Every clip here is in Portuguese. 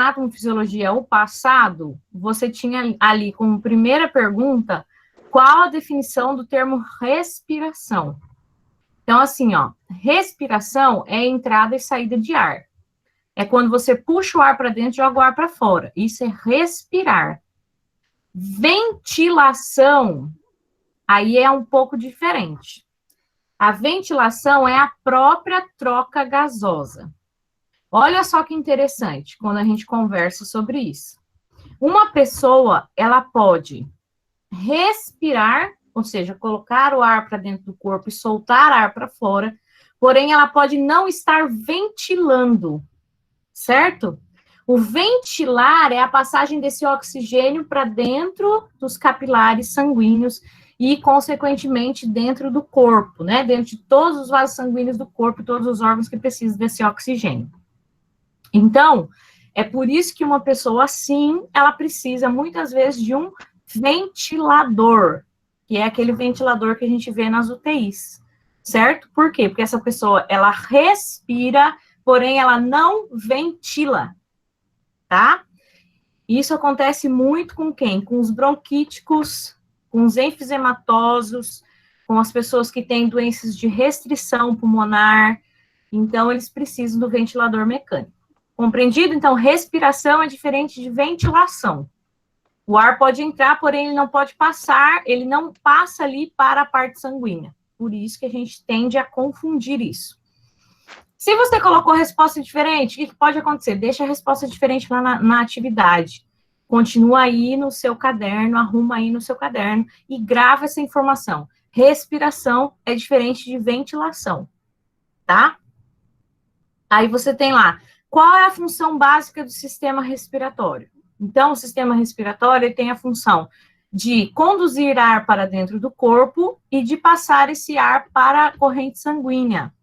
anatomofisiologia, o passado, você tinha ali como primeira pergunta, qual a definição do termo respiração? Então, assim, ó, respiração é entrada e saída de ar. É quando você puxa o ar para dentro e joga o ar para fora. Isso é respirar. Ventilação, aí é um pouco diferente. A ventilação é a própria troca gasosa. Olha só que interessante quando a gente conversa sobre isso. Uma pessoa, ela pode respirar, ou seja, colocar o ar para dentro do corpo e soltar ar para fora, porém ela pode não estar ventilando, certo? O ventilar é a passagem desse oxigênio para dentro dos capilares sanguíneos e, consequentemente, dentro do corpo, né? Dentro de todos os vasos sanguíneos do corpo, todos os órgãos que precisam desse oxigênio. Então, é por isso que uma pessoa assim, ela precisa muitas vezes de um ventilador, que é aquele ventilador que a gente vê nas UTIs, certo? Por quê? Porque essa pessoa, ela respira, porém ela não ventila, tá? Isso acontece muito com quem? Com os bronquíticos, com os enfisematosos, com as pessoas que têm doenças de restrição pulmonar, então eles precisam do ventilador mecânico. Compreendido? Então, respiração é diferente de ventilação. O ar pode entrar, porém ele não pode passar, ele não passa ali para a parte sanguínea. Por isso que a gente tende a confundir isso. Se você colocou resposta diferente, o que pode acontecer? Deixa a resposta diferente lá na atividade. Continua aí no seu caderno, arruma aí no seu caderno e grava essa informação. Respiração é diferente de ventilação, tá? Aí você tem lá, qual é a função básica do sistema respiratório? Então, o sistema respiratório tem a função de conduzir ar para dentro do corpo e de passar esse ar para a corrente sanguínea.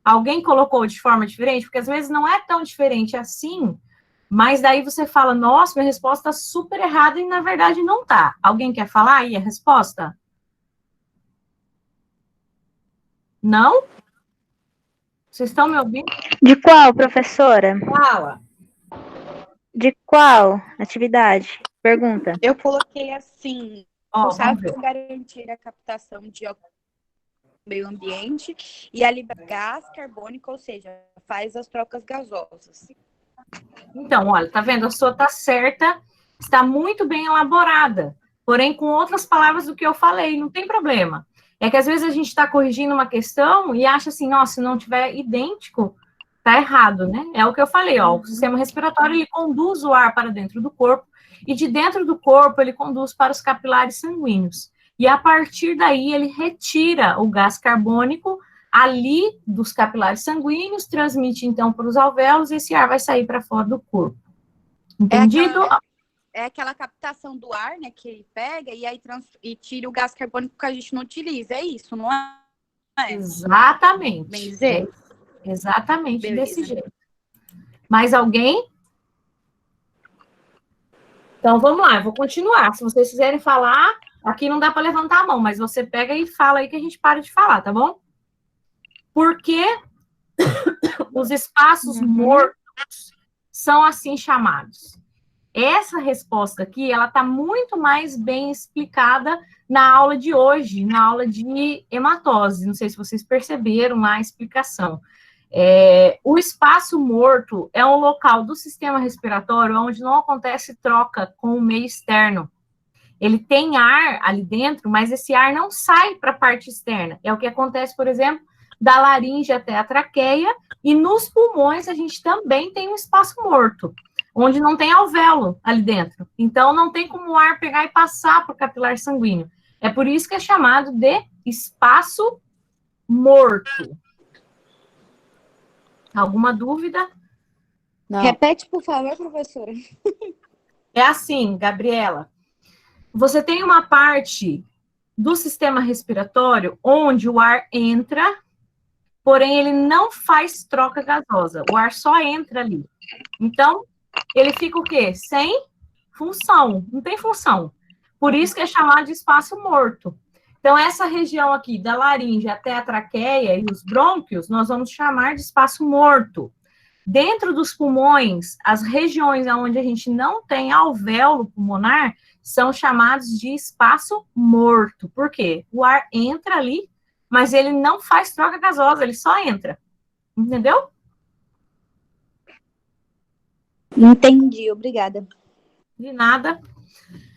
Alguém colocou de forma diferente? Porque às vezes não é tão diferente assim, mas daí você fala, nossa, minha resposta está super errada e na verdade não está. Alguém quer falar aí a resposta? Não? Vocês estão me ouvindo? De qual, professora? Fala. De qual atividade? Pergunta. Eu coloquei assim, Vamos ver. garantir a captação de oxigênio no meio ambiente e a liberação de gás carbônico, ou seja, faz as trocas gasosas. Então, olha, tá vendo? A sua tá certa, está muito bem elaborada, porém com outras palavras do que eu falei, não tem problema. É que às vezes a gente está corrigindo uma questão e acha assim, nossa, se não tiver idêntico, tá errado, né? É o que eu falei, ó, o sistema respiratório, ele conduz o ar para dentro do corpo e de dentro do corpo ele conduz para os capilares sanguíneos. E a partir daí ele retira o gás carbônico ali dos capilares sanguíneos, transmite então para os alvéolos e esse ar vai sair para fora do corpo. Entendido? É aquela captação do ar, né, que ele pega e aí tira o gás carbônico que a gente não utiliza. É isso, não é? Exatamente. Bem dizer? Exatamente. Beleza. Desse jeito. Mais alguém? Então, vamos lá, eu vou continuar. Se vocês quiserem falar, aqui não dá para levantar a mão, mas você pega e fala aí que a gente para de falar, tá bom? Por que os espaços mortos são assim chamados? Essa resposta aqui, ela está muito mais bem explicada na aula de hoje, na aula de hematose. Não sei se vocês perceberam lá a explicação. O espaço morto é um local do sistema respiratório onde não acontece troca com o meio externo. Ele tem ar ali dentro, mas esse ar não sai para a parte externa. É o que acontece, por exemplo, da laringe até a traqueia, e nos pulmões a gente também tem um espaço morto, onde não tem alvéolo ali dentro. Então, não tem como o ar pegar e passar para o capilar sanguíneo. É por isso que é chamado de espaço morto. Alguma dúvida? Não. Repete, por favor, professora. É assim, Gabriela. Você tem uma parte do sistema respiratório onde o ar entra, porém ele não faz troca gasosa. O ar só entra ali. Então, ele fica o quê? Sem função. Não tem função. Por isso que é chamado de espaço morto. Então, essa região aqui, da laringe até a traqueia e os brônquios, nós vamos chamar de espaço morto. Dentro dos pulmões, as regiões onde a gente não tem alvéolo pulmonar são chamados de espaço morto. Por quê? O ar entra ali, mas ele não faz troca gasosa, ele só entra. Entendeu? Entendi, obrigada. De nada.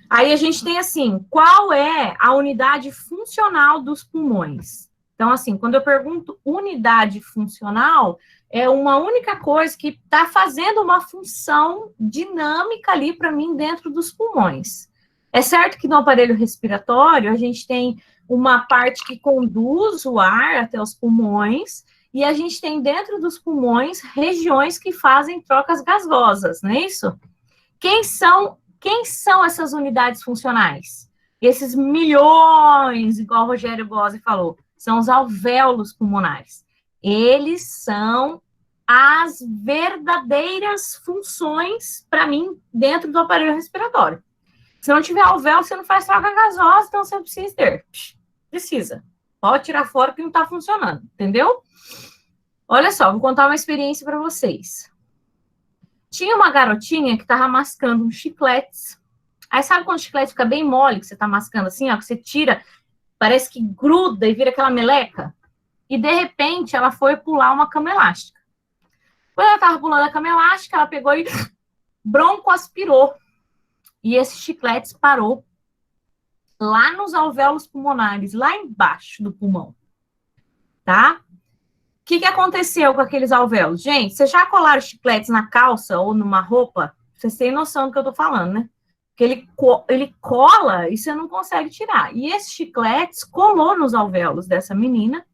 Aí a gente tem assim, qual é a unidade funcional dos pulmões? Então, assim, quando eu pergunto unidade funcional, é uma única coisa que está fazendo uma função dinâmica ali para mim dentro dos pulmões. É certo que no aparelho respiratório a gente tem uma parte que conduz o ar até os pulmões, e a gente tem dentro dos pulmões regiões que fazem trocas gasosas, não é isso? Quem são essas unidades funcionais? Esses milhões, igual o Rogério Gozzi falou, são os alvéolos pulmonares. Eles são as verdadeiras funções, para mim, dentro do aparelho respiratório. Se não tiver alvéolo, você não faz troca gasosa, então você precisa ter. Precisa. Pode tirar fora que não está funcionando, entendeu? Olha só, vou contar uma experiência para vocês. Tinha uma garotinha que estava mascando uns chicletes. Aí sabe quando o chiclete fica bem mole, que você está mascando assim, ó, que você tira, parece que gruda e vira aquela meleca? E de repente ela foi pular uma cama elástica. Quando ela estava pulando a cama elástica, ela pegou e broncoaspirou. E esse chiclete parou lá nos alvéolos pulmonares, lá embaixo do pulmão. Tá? O que aconteceu com aqueles alvéolos? Gente, vocês já colaram chicletes na calça ou numa roupa? Vocês têm noção do que eu tô falando, né? Porque ele cola e você não consegue tirar. E esse chiclete colou nos alvéolos dessa menina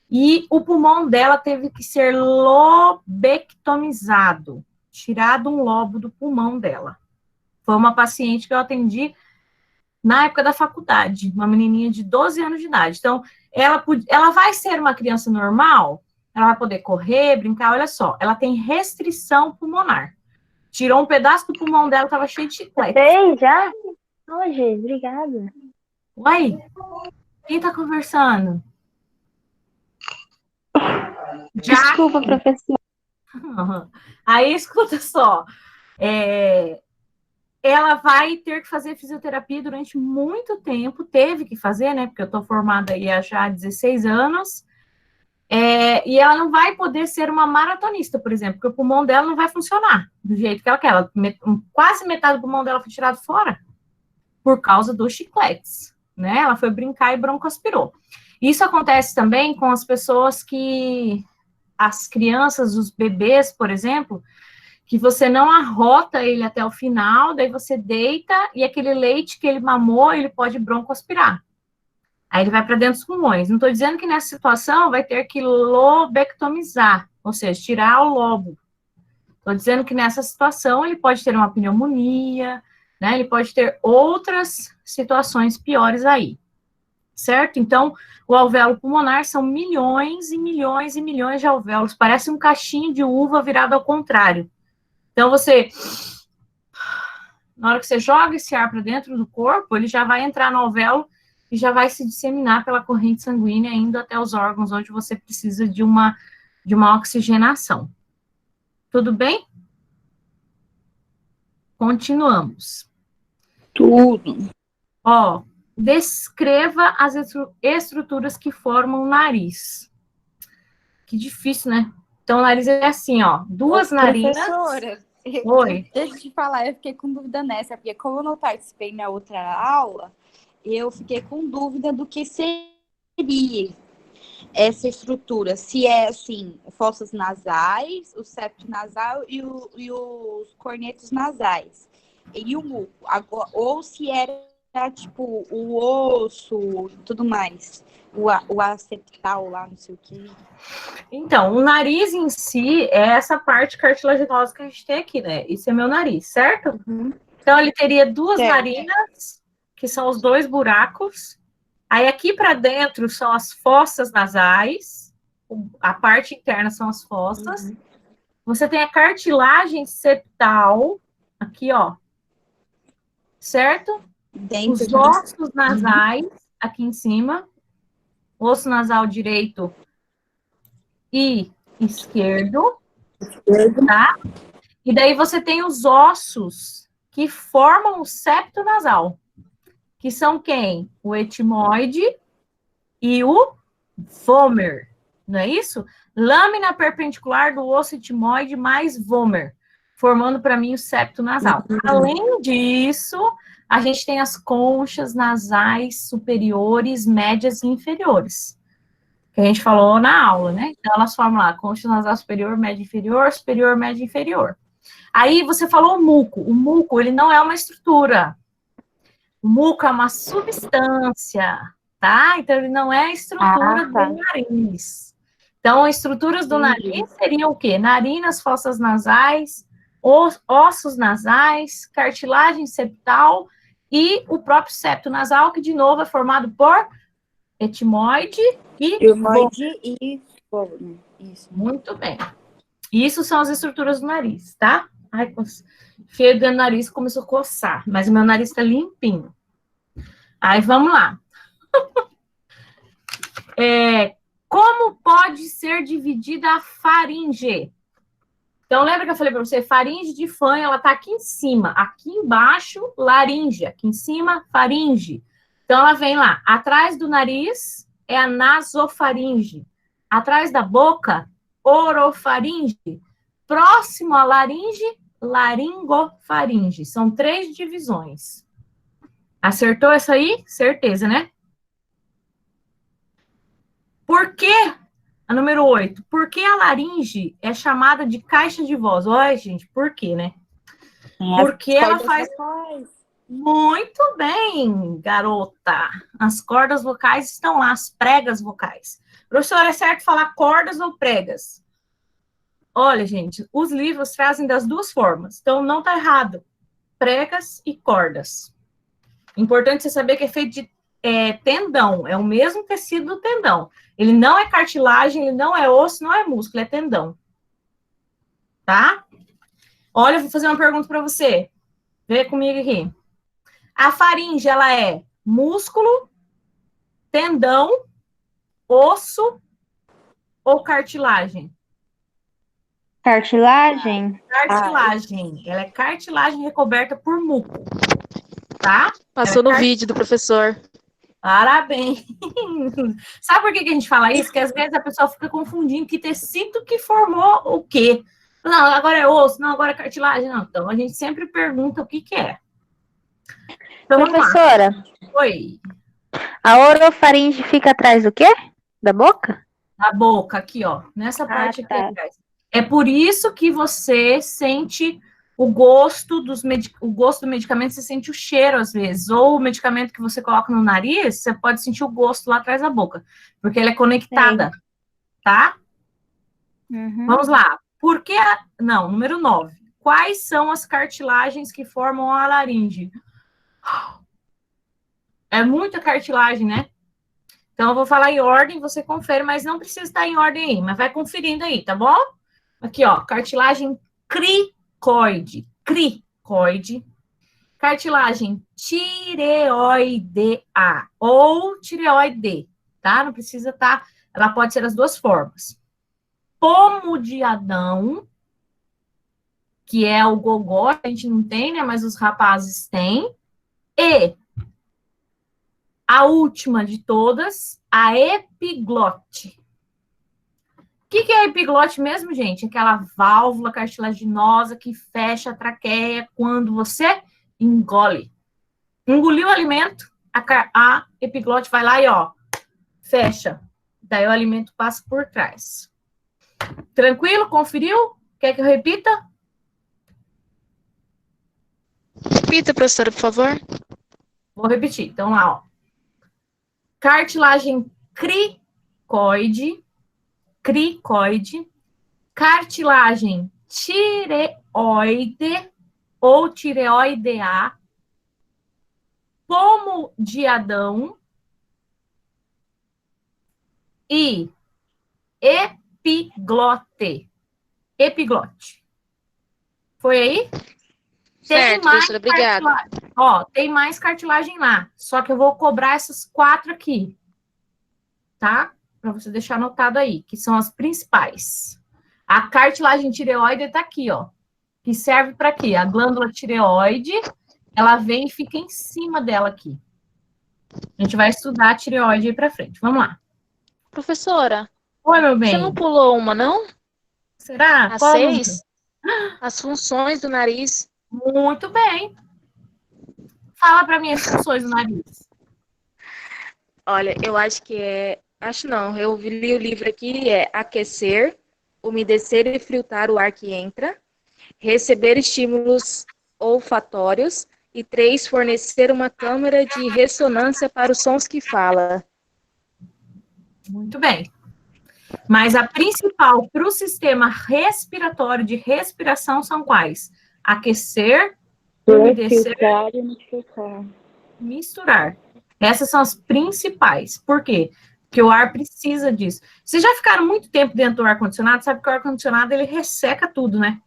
e o pulmão dela teve que ser lobectomizado, tirado um lobo do pulmão dela. Foi uma paciente que eu atendi na época da faculdade, uma menininha de 12 anos de idade. Então, ela vai ser uma criança normal, ela vai poder correr, brincar, olha só, ela tem restrição pulmonar. Tirou um pedaço do pulmão dela, estava cheio de chiclete. Sei, já? Hoje, obrigada. Uai, quem tá conversando? Já? Desculpa, professor. Aí, escuta só, ela vai ter que fazer fisioterapia durante muito tempo, teve que fazer, né, porque eu tô formada aí há já 16 anos, e ela não vai poder ser uma maratonista, por exemplo, porque o pulmão dela não vai funcionar do jeito que ela quer. Quase metade do pulmão dela foi tirado fora por causa dos chicletes, né? Ela foi brincar e broncoaspirou. Isso acontece também com as pessoas as crianças, os bebês, por exemplo, que você não arrota ele até o final, daí você deita e aquele leite que ele mamou, ele pode broncoaspirar. Aí ele vai para dentro dos pulmões. Não estou dizendo que nessa situação vai ter que lobectomizar, ou seja, tirar o lobo. Estou dizendo que nessa situação ele pode ter uma pneumonia, né? Ele pode ter outras situações piores aí, certo? Então, o alvéolo pulmonar são milhões e milhões e milhões de alvéolos. Parece um cachinho de uva virado ao contrário. Então, na hora que você joga esse ar para dentro do corpo, ele já vai entrar no alvéolo e já vai se disseminar pela corrente sanguínea, indo até os órgãos onde você precisa de uma oxigenação. Tudo bem? Continuamos. Tudo. Ó, descreva as estruturas que formam o nariz. Que difícil, né? Então, o nariz é assim, ó, duas narinas. Professora, Oi. deixa eu te falar, eu fiquei com dúvida nessa, porque como eu não participei na outra aula, eu fiquei com dúvida do que seria essa estrutura. Se é, assim, fossas nasais, o septo nasal e os cornetos nasais. E o muco. Ou se era, tipo, o osso e tudo mais. O aceptal lá, não sei o quê. Então, o nariz em si é essa parte cartilaginosa que a gente tem aqui, né? Isso é meu nariz, certo? Uhum. Então, ele teria duas Certo. narinas, que são os dois buracos. Aí, aqui para dentro são as fossas nasais. A parte interna são as fossas. Uhum. Você tem a cartilagem septal, aqui, ó. Certo? Dentro Os ossos nasais, aqui em cima. Osso nasal direito e esquerdo. tá? E daí você tem os ossos que formam o septo nasal, que são quem? O etimoide e o vomer, não é isso? Lâmina perpendicular do osso etimoide mais vomer, formando para mim o septo nasal. Além disso, a gente tem as conchas nasais superiores, médias e inferiores, que a gente falou na aula, né? Então, elas formam lá, concha nasal superior, média inferior, superior, média inferior. Aí, você falou o muco. O muco, ele não é uma estrutura. O muco é uma substância, tá? Então, ele não é a estrutura do nariz. Então, estruturas do nariz seriam o quê? Narinas, fossas nasais, ossos nasais, cartilagem septal e o próprio septo nasal, que, de novo, é formado por etimoide e Etimoide e vomer. Isso. Muito bem. Isso são as estruturas do nariz, tá? Ai, feio do nariz começou a coçar, mas o meu nariz tá limpinho. Aí, vamos lá. Como pode ser dividida a faringe? Então, lembra que eu falei para você? Faringe de fanho, ela tá aqui em cima. Aqui embaixo, laringe. Aqui em cima, faringe. Então, ela vem lá. Atrás do nariz é a nasofaringe. Atrás da boca, orofaringe. Próximo à laringe, laringofaringe. São 3 divisões. Acertou essa aí? Certeza, né? Por que, a número 8, por que a laringe é chamada de caixa de voz? Olha, gente, por quê, né? Porque ela faz... Muito bem, garota. As cordas vocais estão lá, as pregas vocais. Professor, é certo falar cordas ou pregas? Olha, gente, os livros trazem das duas formas, então não tá errado. Pregas e cordas. Importante você saber que é feito de tendão, é o mesmo tecido do tendão. Ele não é cartilagem, ele não é osso, não é músculo, é tendão. Tá? Olha, eu vou fazer uma pergunta para você. Vê comigo aqui. A faringe, ela é músculo, tendão, osso ou cartilagem? Cartilagem? Cartilagem. Ela é cartilagem recoberta por muco. Tá? Passou no vídeo do professor. Parabéns! Sabe por que a gente fala isso? Que às vezes a pessoa fica confundindo que tecido que formou o quê? Não, agora é osso, não, agora é cartilagem. Não, então a gente sempre pergunta o que é. Então, Professora, oi. A orofaringe fica atrás do quê? Da boca? Na boca, aqui, ó. Nessa parte aqui atrás. É por isso que você sente o gosto do medicamento, você sente o cheiro às vezes, ou o medicamento que você coloca no nariz, você pode sentir o gosto lá atrás da boca, porque ela é conectada, tá? Uhum. Vamos lá. Por que Não, número 9. Quais são as cartilagens que formam a laringe? É muita cartilagem, né? Então, eu vou falar em ordem, você confere, mas não precisa estar em ordem aí, mas vai conferindo aí, tá bom? Aqui, ó, cartilagem cricoide, cartilagem tireoidea ou tireoide, tá? Não precisa estar, ela pode ser as duas formas. Pomo de Adão, que é o gogó, a gente não tem, né, mas os rapazes têm, e a última de todas, a epiglote. O que é a epiglote mesmo, gente? Aquela válvula cartilaginosa que fecha a traqueia quando você engole. Engoliu o alimento, a epiglote vai lá e, ó, fecha. Daí o alimento passa por trás. Tranquilo? Conferiu? Quer que eu repita? Repita, professora, por favor. Vou repetir. Então, lá, ó. Cartilagem cricoide, cartilagem tireoide ou tireoidea, pomo de Adão e epiglote. Foi aí? Certo, professora, obrigada. Ó, tem mais cartilagem lá, só que eu vou cobrar essas 4 aqui, tá? Para você deixar anotado aí, que são as principais. A cartilagem tireoide está aqui, ó. Que serve para quê? A glândula tireoide, ela vem e fica em cima dela aqui. A gente vai estudar a tireoide aí para frente. Vamos lá. Professora, Oi, meu você não bem. pulou uma, não? Será? A Qual número? 6? As funções do nariz. Muito bem. Fala para mim as funções do nariz. Olha, eu acho que é... Acho não, eu li o livro aqui, é aquecer, umedecer e filtrar o ar que entra, receber estímulos olfatórios e 3, fornecer uma câmara de ressonância para os sons que fala. Muito bem. Mas a principal para o sistema respiratório de respiração são quais? Aquecer, umedecer, misturar. Essas são as principais. Por quê? Porque o ar precisa disso. Vocês já ficaram muito tempo dentro do ar-condicionado, sabe que o ar-condicionado, ele resseca tudo, né?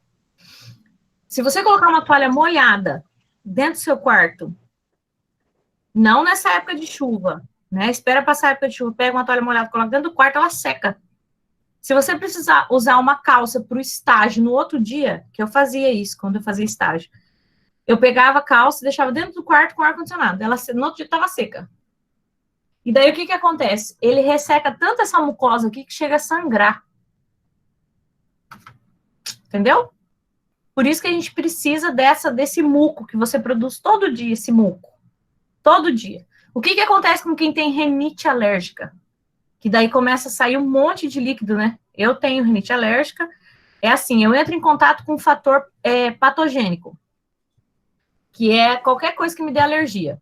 Se você colocar uma toalha molhada dentro do seu quarto, não nessa época de chuva, né? Espera passar a época de chuva, pega uma toalha molhada, coloca dentro do quarto, ela seca. Se você precisar usar uma calça para o estágio no outro dia, que eu fazia isso quando eu fazia estágio, eu pegava a calça e deixava dentro do quarto com ar-condicionado. Ela no outro dia estava seca. E daí o que acontece? Ele resseca tanto essa mucosa aqui que chega a sangrar. Entendeu? Por isso que a gente precisa desse muco que você produz todo dia, esse muco. Todo dia. O que acontece com quem tem rinite alérgica? Que daí começa a sair um monte de líquido, né? Eu tenho rinite alérgica. É assim, eu entro em contato com um fator patogênico, que é qualquer coisa que me dê alergia.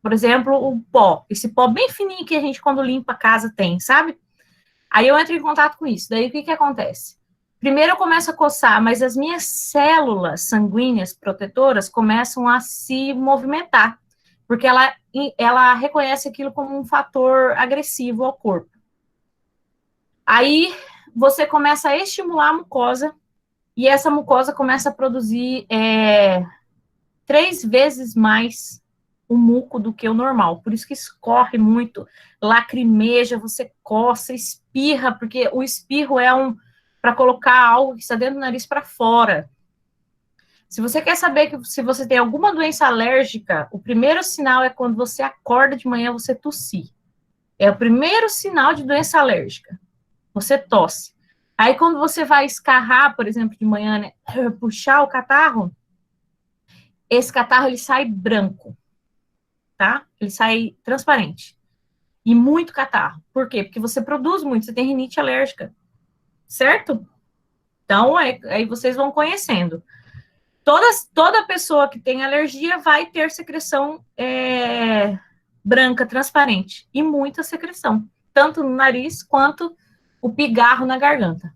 Por exemplo, o pó. Esse pó bem fininho que a gente, quando limpa a casa, tem, sabe? Aí eu entro em contato com isso. Daí o que acontece? Primeiro eu começo a coçar, mas as minhas células sanguíneas protetoras começam a se movimentar, porque ela reconhece aquilo como um fator agressivo ao corpo. Aí você começa a estimular a mucosa, e essa mucosa começa a produzir 3 vezes mais o muco do que o normal. Por isso que escorre muito, lacrimeja, você coça, espirra, porque o espirro é para colocar algo que está dentro do nariz para fora. Se você quer saber se você tem alguma doença alérgica, o primeiro sinal é quando você acorda de manhã, você tossir. É o primeiro sinal de doença alérgica. Você tosse. Aí, quando você vai escarrar, por exemplo, de manhã, né, puxar o catarro, esse catarro, ele sai branco, tá? Ele sai transparente. E muito catarro. Por quê? Porque você produz muito, você tem rinite alérgica. Certo? Então, aí vocês vão conhecendo. Toda pessoa que tem alergia vai ter secreção branca, transparente. E muita secreção. Tanto no nariz, quanto o pigarro na garganta.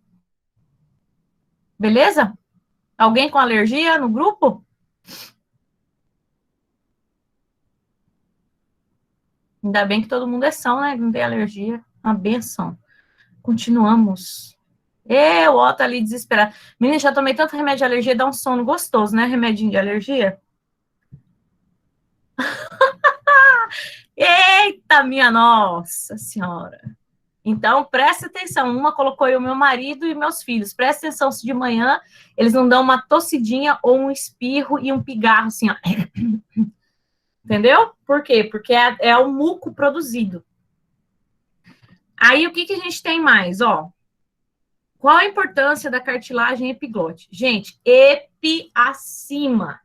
Beleza? Alguém com alergia no grupo? Ainda bem que todo mundo é são, né? Não tem alergia. Uma benção. Continuamos. O Otto ali desesperado. Menina, já tomei tanto remédio de alergia, dá um sono gostoso, né? Remedinho de alergia. Eita, minha nossa senhora. Então, presta atenção. Uma colocou eu, meu marido e meus filhos. Presta atenção se de manhã eles não dão uma tossidinha ou um espirro e um pigarro, assim, ó. Entendeu? Por quê? Porque é o muco produzido. Aí, o que a gente tem mais, ó? Qual a importância da cartilagem epiglote? Gente, epi acima,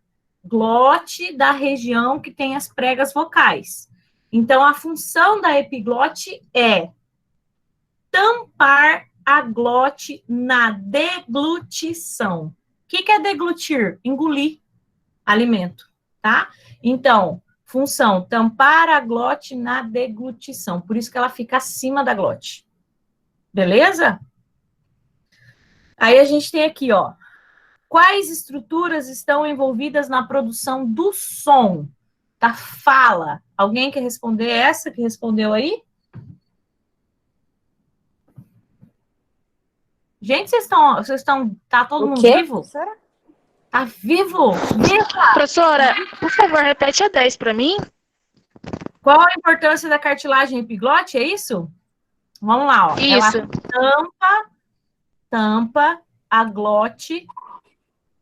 glote da região que tem as pregas vocais. Então, a função da epiglote é tampar a glote na deglutição. O que é deglutir? Engolir alimento, tá? Então, função, tampar a glote na deglutição. Por isso que ela fica acima da glote. Beleza? Aí a gente tem aqui, ó. Quais estruturas estão envolvidas na produção do som, da fala? Alguém quer responder essa que respondeu aí? Gente, tá todo mundo vivo? Tá vivo? Viva! Professora, por favor, repete a 10 para mim. Qual a importância da cartilagem epiglote? É isso? Vamos lá, ó. Isso. Ela tampa aglote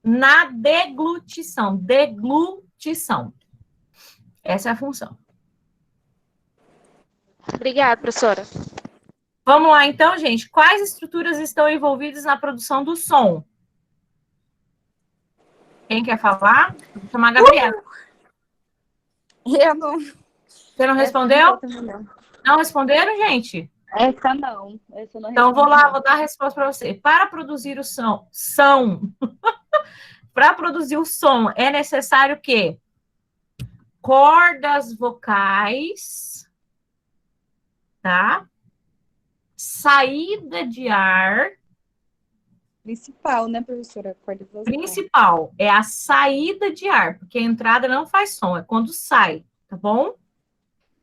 na deglutição. Deglutição. Essa é a função. Obrigada, professora. Vamos lá, então, gente. Quais estruturas estão envolvidas na produção do som? Quem quer falar? Vou chamar a Gabriela. Eu não. Você não respondeu? Não responderam, gente? Essa não. Essa eu não Então, vou respondi, lá, não. vou dar a resposta para você. Para produzir o som. Para produzir o som, é necessário que cordas vocais, tá? Saída de ar. Principal, né, professora? Corda vocal. Principal é a saída de ar, porque a entrada não faz som, é quando sai, tá bom?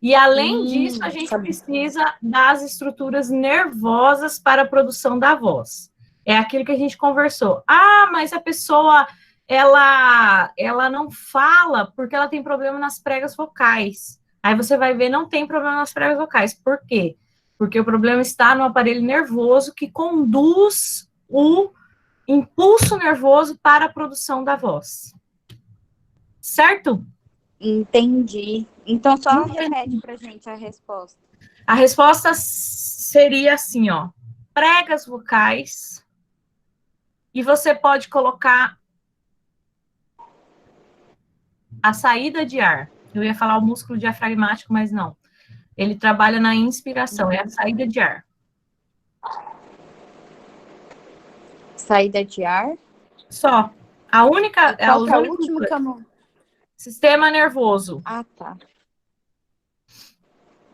E além disso, a gente tá bom. precisa das estruturas nervosas para a produção da voz. É aquilo que a gente conversou. Ah, mas a pessoa, ela não fala porque ela tem problema nas pregas vocais. Aí você vai ver, não tem problema nas pregas vocais. Por quê? Porque o problema está no aparelho nervoso que conduz o impulso nervoso para a produção da voz. Certo? Entendi. Então, só repete pra gente a resposta. A resposta seria assim, ó. Pregas vocais. E você pode colocar a saída de ar. Eu ia falar o músculo diafragmático, mas não. Ele trabalha na inspiração, é a saída de ar. Saída de ar. Só. A única... E qual que é o último que eu não... Sistema nervoso. Ah, tá.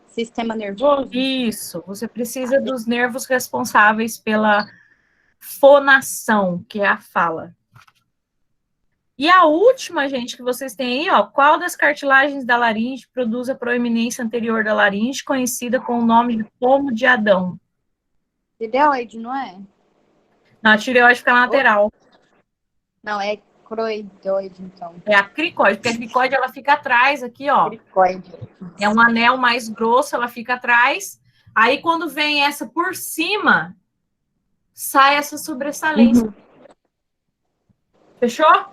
Sistema nervoso? Isso. Você precisa dos nervos responsáveis pela fonação, que é a fala. E a última, gente, que vocês têm aí, ó. Qual das cartilagens da laringe produz a proeminência anterior da laringe, conhecida com o nome de pomo de Adão? Tireoide, não é? Não, a tireoide fica na lateral. Não, é croidoide, então. É a cricoide, porque a cricoide, ela fica atrás aqui, ó. Cricoide. É um anel mais grosso, ela fica atrás. Aí, quando vem essa por cima, sai essa sobressalência. Fechou?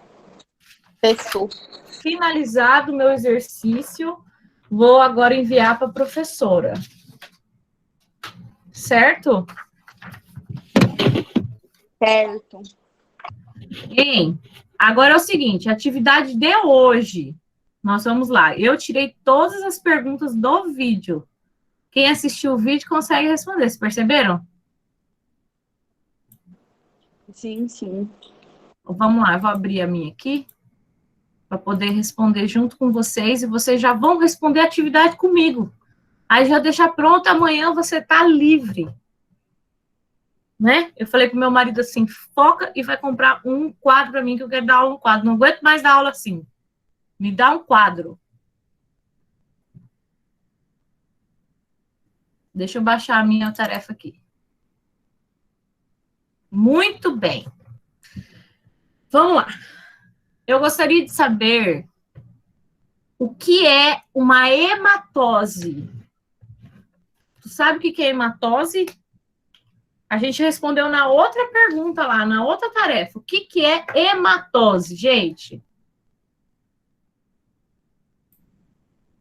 Fechou. Finalizado o meu exercício, vou agora enviar para a professora. Certo? Certo. Bem, agora é o seguinte, a atividade de hoje, nós vamos lá. Eu tirei todas as perguntas do vídeo. Quem assistiu o vídeo consegue responder, vocês perceberam? Sim, sim. Vamos lá, eu vou abrir a minha aqui, para poder responder junto com vocês, e vocês já vão responder a atividade comigo. Aí já deixa pronto, amanhã você tá livre. Né? Eu falei pro meu marido assim, foca e vai comprar um quadro para mim, que eu quero dar aula no quadro. Não aguento mais dar aula assim. Me dá um quadro. Deixa eu baixar a minha tarefa aqui. Muito bem. Vamos lá. Eu gostaria de saber o que é uma hematose. Tu sabe o que é hematose? A gente respondeu na outra pergunta lá, na outra tarefa. O que é hematose, gente?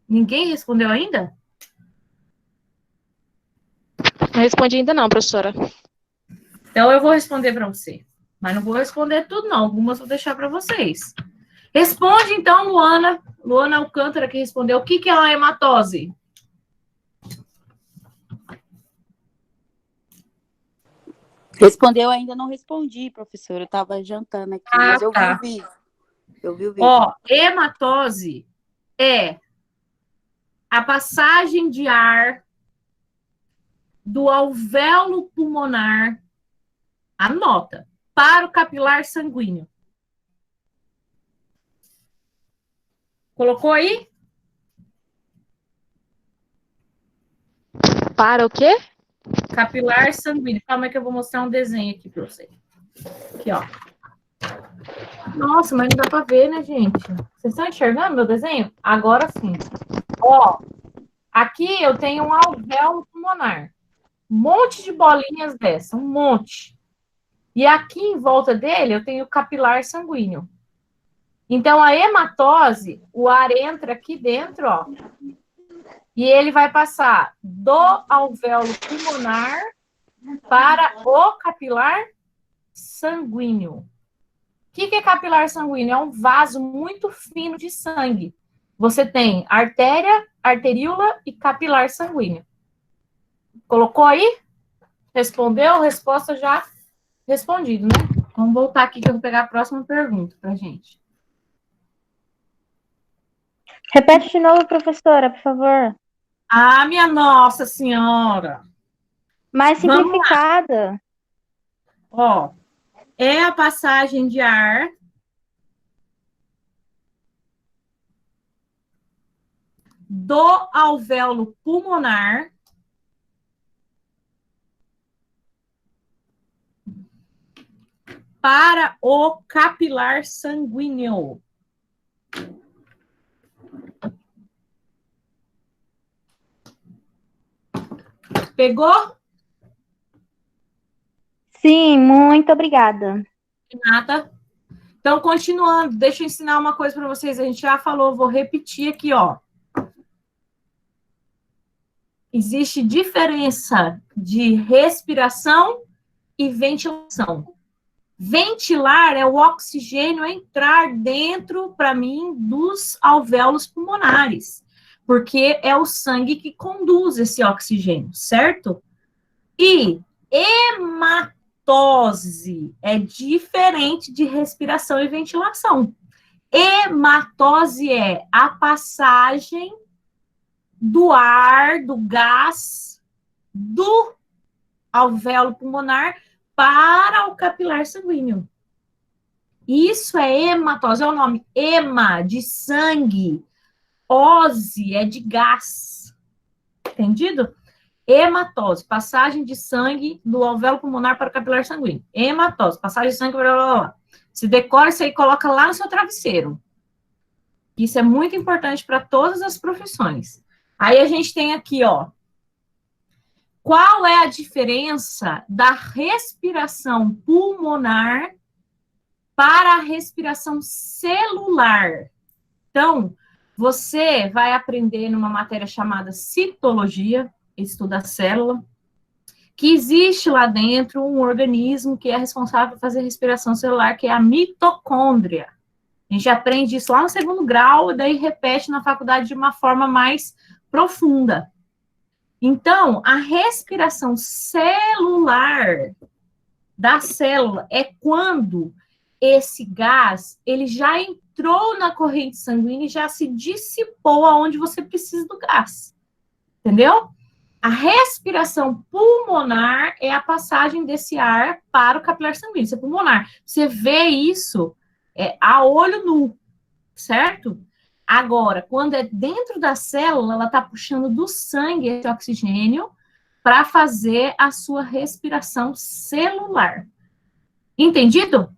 Ninguém respondeu ainda? Não respondi ainda não, professora. Então, eu vou responder para você. Mas não vou responder tudo, não. Algumas vou deixar para vocês. Responde, então, Luana. Luana Alcântara, que respondeu. O que é uma hematose? Respondeu, ainda não respondi, professora. Eu estava jantando aqui, mas eu vi o vídeo. Eu vi o vídeo. Ó, hematose é a passagem de ar do alvéolo pulmonar, anota, para o capilar sanguíneo. Colocou aí? Para o quê? Capilar sanguíneo. Calma aí que eu vou mostrar um desenho aqui para você. Aqui, ó. Nossa, mas não dá para ver, né, gente? Vocês estão enxergando meu desenho? Agora sim. Ó, aqui eu tenho um alvéolo pulmonar. Um monte de bolinhas dessa, um monte. E aqui em volta dele eu tenho capilar sanguíneo. Então, a hematose, o ar entra aqui dentro, ó, e ele vai passar do alvéolo pulmonar para o capilar sanguíneo. O que é capilar sanguíneo? É um vaso muito fino de sangue. Você tem artéria, arteríola e capilar sanguíneo. Colocou aí? Respondeu? Resposta já respondido, né? Vamos voltar aqui que eu vou pegar a próxima pergunta pra gente. Repete de novo, professora, por favor. Ah, minha Nossa Senhora! Mais simplificada. Ó, é a passagem de ar do alvéolo pulmonar para o capilar sanguíneo. Pegou? Sim, muito obrigada. Nada. Então, continuando, deixa eu ensinar uma coisa para vocês. A gente já falou, vou repetir aqui, ó. Existe diferença de respiração e ventilação. Ventilar é o oxigênio entrar dentro, para mim, dos alvéolos pulmonares, porque é o sangue que conduz esse oxigênio, certo? E hematose é diferente de respiração e ventilação. Hematose é a passagem do ar, do gás, do alvéolo pulmonar para o capilar sanguíneo. Isso é hematose, é o nome. Hema, de sangue. Ose, é de gás. Entendido? Hematose, passagem de sangue do alvéolo pulmonar para o capilar sanguíneo. Hematose, passagem de sangue, blá, blá, blá. Se decora isso aí, coloca lá no seu travesseiro. Isso é muito importante para todas as profissões. Aí a gente tem aqui, ó. Qual é a diferença da respiração pulmonar para a respiração celular? Então, você vai aprender numa matéria chamada citologia, estuda a célula, que existe lá dentro um organismo que é responsável por fazer a respiração celular, que é a mitocôndria. A gente aprende isso lá no 2º grau, e daí repete na faculdade de uma forma mais profunda. Então, a respiração celular da célula é quando esse gás, ele já entrou na corrente sanguínea e já se dissipou aonde você precisa do gás. Entendeu? A respiração pulmonar é a passagem desse ar para o capilar sanguíneo. Isso é pulmonar. Você vê isso a olho nu, certo? Agora, quando é dentro da célula, ela está puxando do sangue esse oxigênio para fazer a sua respiração celular. Entendido?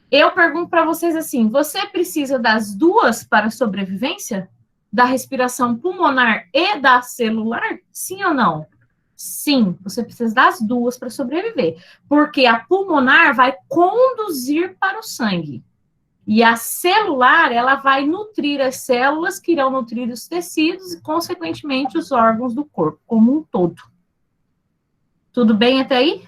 Eu pergunto para vocês assim, você precisa das duas para a sobrevivência? Da respiração pulmonar e da celular? Sim ou não? Sim, você precisa das duas para sobreviver. Porque a pulmonar vai conduzir para o sangue. E a celular, ela vai nutrir as células, que irão nutrir os tecidos e, consequentemente, os órgãos do corpo, como um todo. Tudo bem até aí?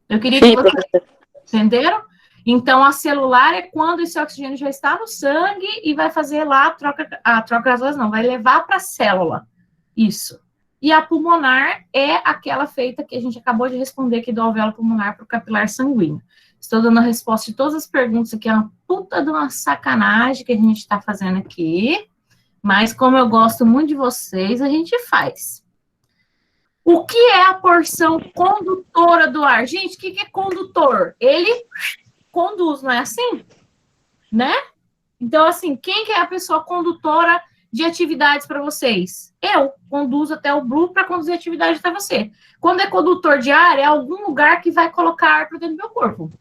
Eu queria que vocês entenderam? Então, a celular é quando esse oxigênio já está no sangue e vai fazer lá a troca gasosa, não, vai levar para a célula. Isso. E a pulmonar é aquela feita que a gente acabou de responder aqui do alvéolo pulmonar para o capilar sanguíneo. Estou dando a resposta de todas as perguntas aqui, é uma puta de uma sacanagem que a gente está fazendo aqui, mas como eu gosto muito de vocês, a gente faz. O que é a porção condutora do ar? Gente, o que é condutor? Ele conduz, não é assim? Né? Então, assim, quem que é a pessoa condutora de atividades para vocês? Eu conduzo até o Blue para conduzir atividade até você. Quando é condutor de ar, é algum lugar que vai colocar ar para dentro do meu corpo.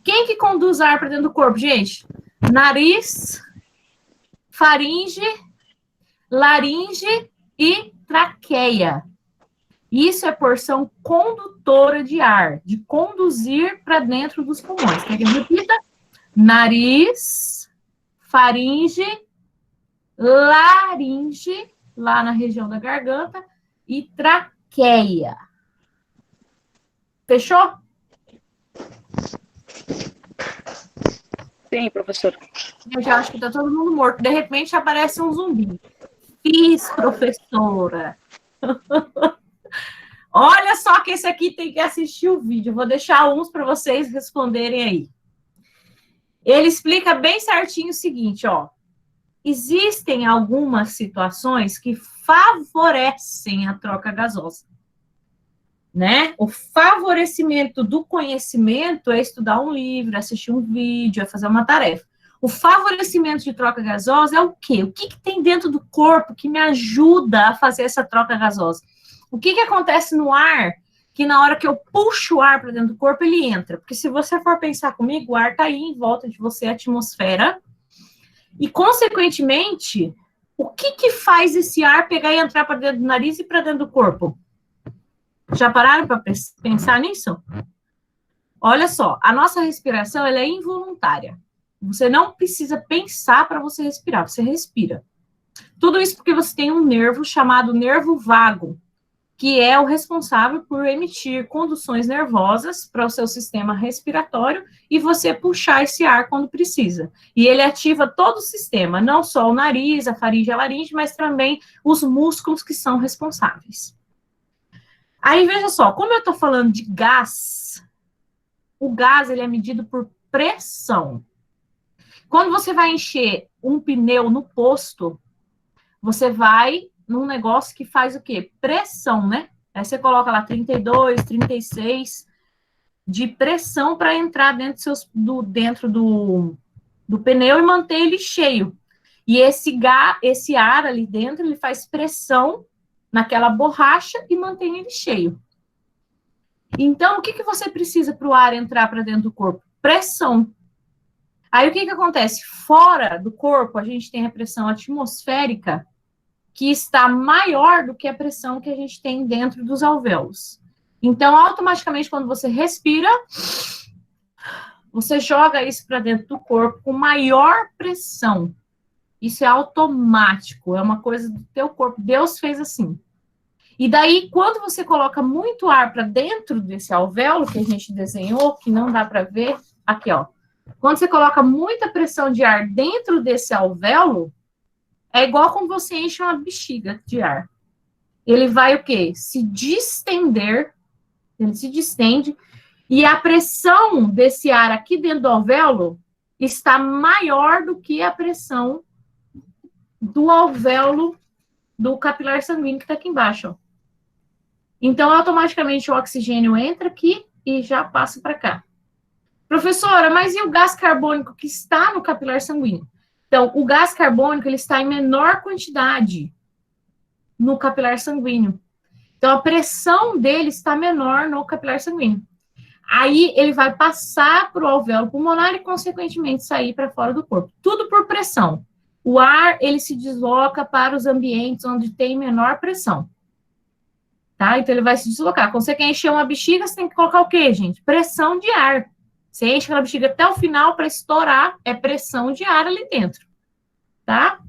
Quem que conduz ar para dentro do corpo, gente? Nariz, faringe, laringe e traqueia. Isso é porção condutora de ar, de conduzir para dentro dos pulmões. Quer que eu repita? Nariz, faringe, laringe, lá na região da garganta, e traqueia. Fechou? Sim, professora. Eu já acho que tá todo mundo morto. De repente aparece um zumbi. Fiz, professora. Olha só que esse aqui tem que assistir o vídeo. Eu vou deixar uns para vocês responderem aí. Ele explica bem certinho o seguinte, ó. Existem algumas situações que favorecem a troca gasosa, né? O favorecimento do conhecimento é estudar um livro, assistir um vídeo, é fazer uma tarefa. O favorecimento de troca gasosa é o quê? O que tem dentro do corpo que me ajuda a fazer essa troca gasosa? O que acontece no ar que na hora que eu puxo o ar para dentro do corpo, ele entra? Porque se você for pensar comigo, o ar está aí em volta de você, a atmosfera, e, consequentemente, o que faz esse ar pegar e entrar para dentro do nariz e para dentro do corpo? Já pararam para pensar nisso? Olha só, a nossa respiração ela é involuntária. Você não precisa pensar para você respirar, você respira. Tudo isso porque você tem um nervo chamado nervo vago, que é o responsável por emitir conduções nervosas para o seu sistema respiratório e você puxar esse ar quando precisa. E ele ativa todo o sistema, não só o nariz, a faringe e a laringe, mas também os músculos que são responsáveis. Aí, veja só, como eu estou falando de gás, o gás ele é medido por pressão. Quando você vai encher um pneu no posto, você vai num negócio que faz o quê? Pressão, né? Aí você coloca lá 32, 36 de pressão para entrar dentro do pneu e manter ele cheio. E esse ar ali dentro, ele faz pressão naquela borracha e mantém ele cheio. Então, o que você precisa para o ar entrar para dentro do corpo? Pressão. Aí, o que acontece? Fora do corpo, a gente tem a pressão atmosférica, que está maior do que a pressão que a gente tem dentro dos alvéolos. Então, automaticamente, quando você respira, você joga isso para dentro do corpo com maior pressão. Isso é automático, é uma coisa do teu corpo. Deus fez assim. E daí, quando você coloca muito ar para dentro desse alvéolo que a gente desenhou, que não dá para ver, aqui, ó. Quando você coloca muita pressão de ar dentro desse alvéolo, é igual como você enche uma bexiga de ar. Ele vai o quê? Se distender, ele se distende, e a pressão desse ar aqui dentro do alvéolo está maior do que a pressão do alvéolo do capilar sanguíneo que está aqui embaixo, ó. Então, automaticamente o oxigênio entra aqui e já passa para cá. Professora, mas e o gás carbônico que está no capilar sanguíneo? Então, o gás carbônico, ele está em menor quantidade no capilar sanguíneo. Então, a pressão dele está menor no capilar sanguíneo. Aí, ele vai passar para o alvéolo pulmonar e, consequentemente, sair para fora do corpo. Tudo por pressão. O ar, ele se desloca para os ambientes onde tem menor pressão. Tá? Então, ele vai se deslocar. Quando você quer encher uma bexiga, você tem que colocar o quê, gente? Pressão de ar. Você enche aquela bexiga até o final para estourar, é pressão de ar ali dentro, tá?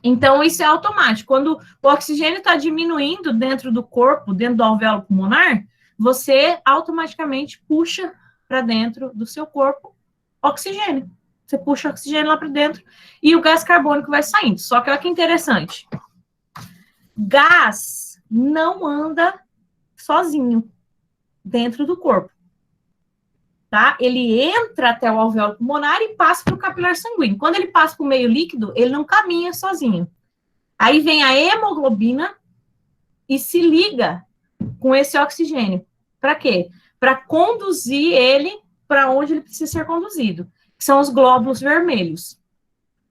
Então, isso é automático. Quando o oxigênio está diminuindo dentro do corpo, dentro do alvéolo pulmonar, você automaticamente puxa para dentro do seu corpo oxigênio. Você puxa o oxigênio lá para dentro e o gás carbônico vai saindo. Só que olha que interessante. Gás não anda sozinho dentro do corpo. Tá? Ele entra até o alvéolo pulmonar e passa para o capilar sanguíneo. Quando ele passa para o meio líquido, ele não caminha sozinho. Aí vem a hemoglobina e se liga com esse oxigênio. Para quê? Para conduzir ele para onde ele precisa ser conduzido, que são os glóbulos vermelhos.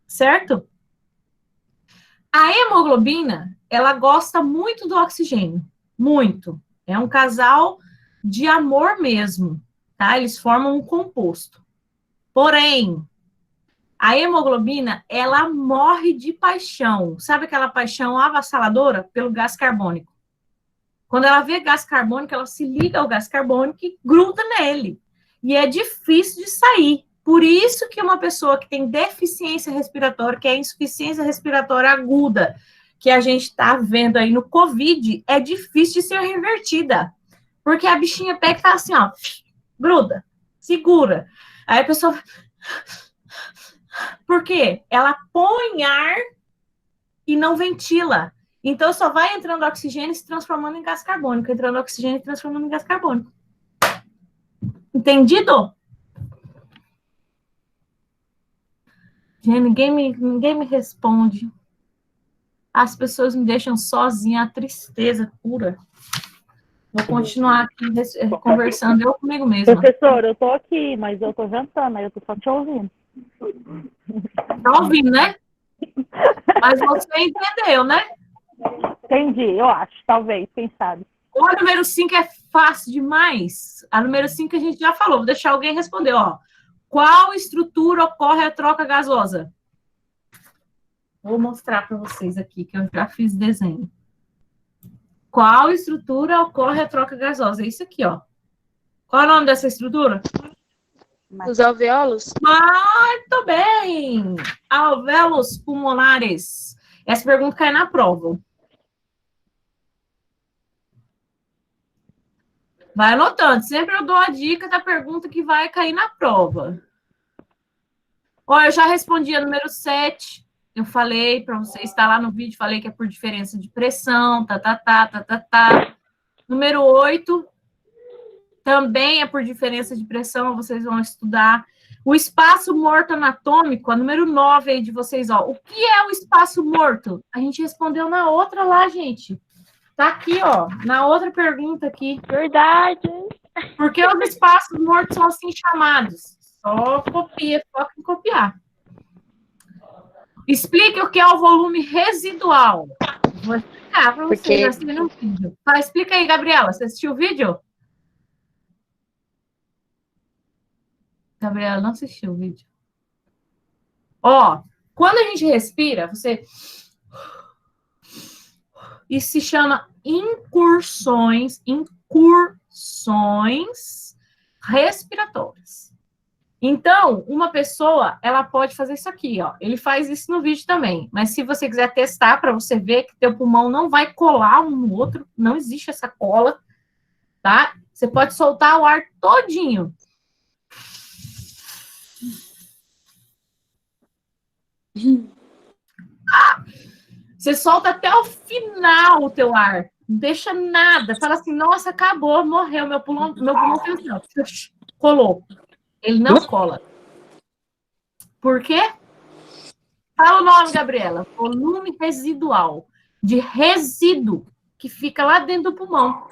Certo? A hemoglobina, ela gosta muito do oxigênio. Muito. É um casal de amor mesmo. Tá? Eles formam um composto. Porém, a hemoglobina, ela morre de paixão. Sabe aquela paixão avassaladora pelo gás carbônico? Quando ela vê gás carbônico, ela se liga ao gás carbônico e gruda nele. E é difícil de sair. Por isso que uma pessoa que tem deficiência respiratória, que é insuficiência respiratória aguda, que a gente está vendo aí no Covid, é difícil de ser revertida. Porque a bichinha pega e fala assim, ó, gruda, segura. Aí a pessoa... Por quê? Ela põe ar e não ventila. Então, só vai entrando oxigênio e se transformando em gás carbônico. Entrando oxigênio e se transformando em gás carbônico. Entendido? Gente, ninguém me responde. As pessoas me deixam sozinha, a tristeza pura. Vou continuar aqui conversando eu comigo mesma. Professor, eu tô aqui, mas eu tô jantando, aí eu tô só te ouvindo. Tá ouvindo, né? Mas você entendeu, né? Entendi, eu acho, talvez, quem sabe. O número 5 é fácil demais. A número 5 a gente já falou, vou deixar alguém responder, ó. Qual estrutura ocorre a troca gasosa? Vou mostrar para vocês aqui, que eu já fiz desenho. Qual estrutura ocorre a troca gasosa? É isso aqui, ó. Qual é o nome dessa estrutura? Os alvéolos? Muito bem! Alvéolos pulmonares. Essa pergunta cai na prova. Vai anotando. Sempre eu dou a dica da pergunta que vai cair na prova. Ó, eu já respondi a número 7. Eu falei para você, está lá no vídeo, falei que é por diferença de pressão, Número 8, também é por diferença de pressão, vocês vão estudar. O espaço morto anatômico, a número 9 aí de vocês, ó. O que é o espaço morto? A gente respondeu na outra lá, gente. Tá aqui, ó, na outra pergunta aqui. Verdade. Por que os espaços mortos são assim chamados? Só copia, foca em copiar. Explique o que é o volume residual. Vou explicar para vocês assim no vídeo. Tá, explica aí, Gabriela. Você assistiu o vídeo? Gabriela não assistiu o vídeo. Ó, quando a gente respira, isso se chama incursões respiratórias. Então, uma pessoa, ela pode fazer isso aqui, ó. Ele faz isso no vídeo também. Mas se você quiser testar para você ver que teu pulmão não vai colar um no outro, não existe essa cola, tá? Você pode soltar o ar todinho. Você solta até o final o teu ar. Não deixa nada. Fala assim, nossa, acabou, morreu. Meu pulmão fez não. Colou. Ele não cola. Por quê? Fala o nome, Gabriela. Volume residual. De resíduo que fica lá dentro do pulmão.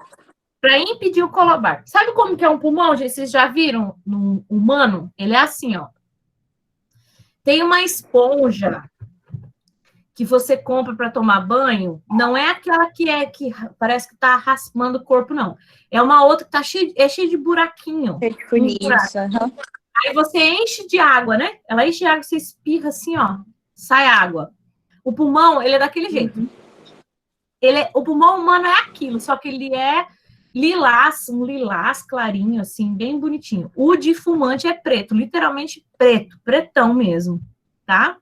Para impedir o colabar. Sabe como que é um pulmão, gente? Vocês já viram no humano? Ele é assim, ó. Tem uma esponja que você compra para tomar banho. Não é aquela que parece que tá raspando o corpo, não. É uma outra que tá cheia de buraquinho. Aí você enche de água, né? Ela enche de água, você espirra assim, ó. Sai água. O pulmão, ele é daquele jeito. O pulmão humano é aquilo, só que ele é lilás, um lilás clarinho, assim, bem bonitinho. O de fumante é preto, literalmente preto, pretão mesmo, tá?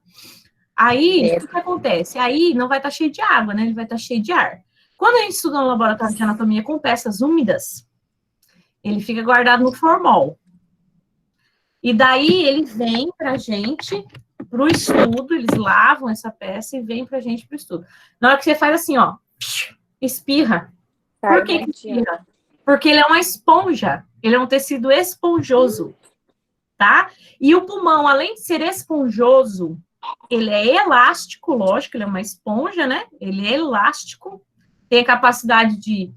Aí, o que acontece? Aí não vai estar cheio de água, né? Ele vai estar cheio de ar. Quando a gente estuda no laboratório de anatomia com peças úmidas, ele fica guardado no formol. E daí ele vem pra gente pro estudo, eles lavam essa peça e vem pra gente pro estudo. Na hora que você faz assim, ó, espirra. Por que espirra? Porque ele é uma esponja, ele é um tecido esponjoso, tá? E o pulmão, além de ser esponjoso, ele é elástico, lógico, ele é uma esponja, né? Ele é elástico, tem a capacidade de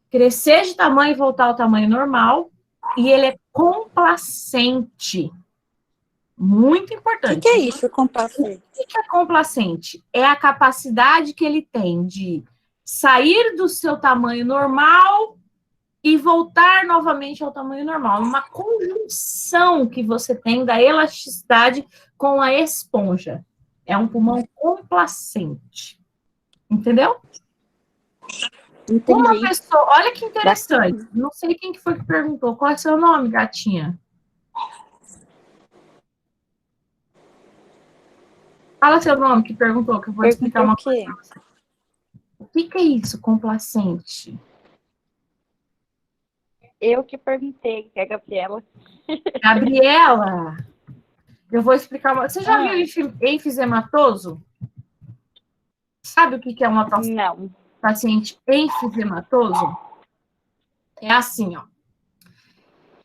crescer de tamanho e voltar ao tamanho normal, e ele é complacente. Muito importante. O que é isso, complacente? O que é complacente? É a capacidade que ele tem de sair do seu tamanho normal e voltar novamente ao tamanho normal. Uma conjunção que você tem da elasticidade com a esponja. É um pulmão complacente. Entendeu? Uma Entendi. pessoa, olha que interessante, não sei quem que foi que perguntou, qual é o seu nome, gatinha? Fala seu nome que perguntou, que eu vou te explicar uma Perguntou o coisa. quê? O que que é isso, complacente? Eu que perguntei, que é a Gabriela. Gabriela, eu vou explicar uma... Você já viu enfisematoso? Sabe o que que é uma Não. paciente enfisematoso? É assim, ó.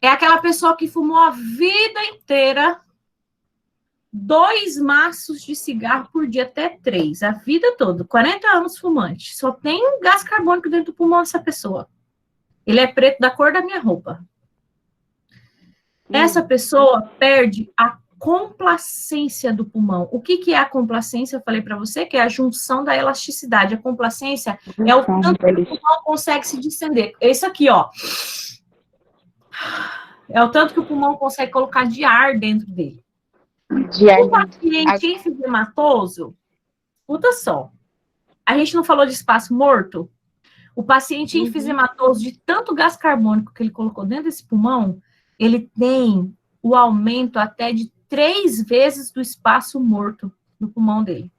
É aquela pessoa que fumou a vida inteira 2 maços de cigarro por dia, até 3, a vida toda, 40 anos fumante. Só tem um gás carbônico dentro do pulmão dessa pessoa. Ele é preto da cor da minha roupa. Essa pessoa perde a complacência do pulmão. O que que é a complacência? Eu falei para você que é a junção da elasticidade. A complacência é o tanto que o pulmão consegue se distender. Esse aqui, ó. É o tanto que o pulmão consegue colocar de ar dentro dele. O paciente enfisematoso, escuta só. A gente não falou de espaço morto? O paciente enfisematoso, de tanto gás carbônico que ele colocou dentro desse pulmão, ele tem o aumento até de 3 vezes do espaço morto no pulmão dele.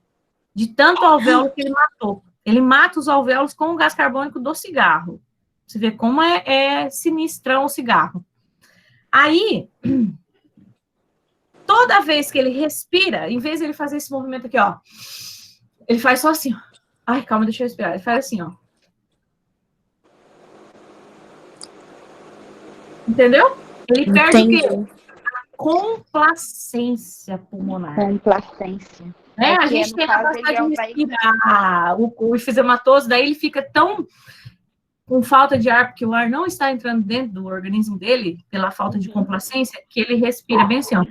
De tanto alvéolo que ele matou. Ele mata os alvéolos com o gás carbônico do cigarro. Você vê como é sinistrão o cigarro. Aí, toda vez que ele respira, em vez de ele fazer esse movimento aqui, ó, ele faz só assim, ó. Ai, calma, deixa eu respirar. Ele faz assim, ó. Entendeu? Ele perde o quê? A complacência pulmonar. Complacência. Né? A que, gente no tem a caso, capacidade ele de vai- respirar. O enfisematoso, daí ele fica tão com falta de ar, porque o ar não está entrando dentro do organismo dele, pela falta de complacência, que ele respira bem assim, ó.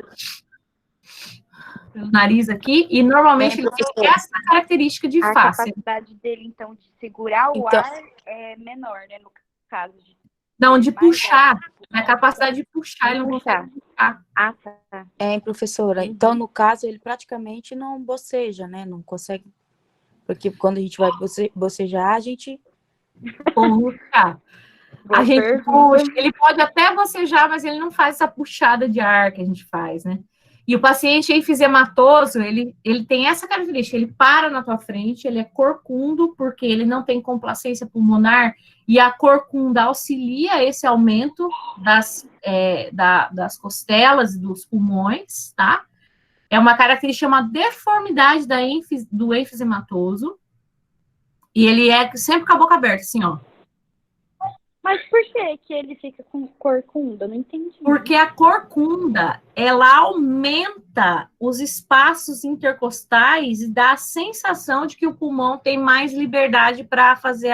Pelo nariz aqui, e normalmente ele tem essa característica de A face. capacidade dele, então, de segurar o Então- ar é menor, né? No caso de Não, de mais puxar. alto. A capacidade de puxar, ele não consegue puxar. Ah, tá. Professora, então no caso ele praticamente não boceja, né? Não consegue. Porque quando a gente vai bocejar, a gente. Puxar. Boa A gente pergunta. puxa, ele pode até bocejar, mas ele não faz essa puxada de ar que a gente faz, né? E o paciente enfisematoso, ele tem essa característica, ele para na tua frente, ele é corcundo, porque ele não tem complacência pulmonar, e a corcunda auxilia esse aumento das costelas e dos pulmões, tá? É uma característica, uma deformidade do enfisematoso, e ele é sempre com a boca aberta, assim, ó. Mas por que ele fica com corcunda? Eu não entendi. Porque a corcunda, ela aumenta os espaços intercostais e dá a sensação de que o pulmão tem mais liberdade para fazer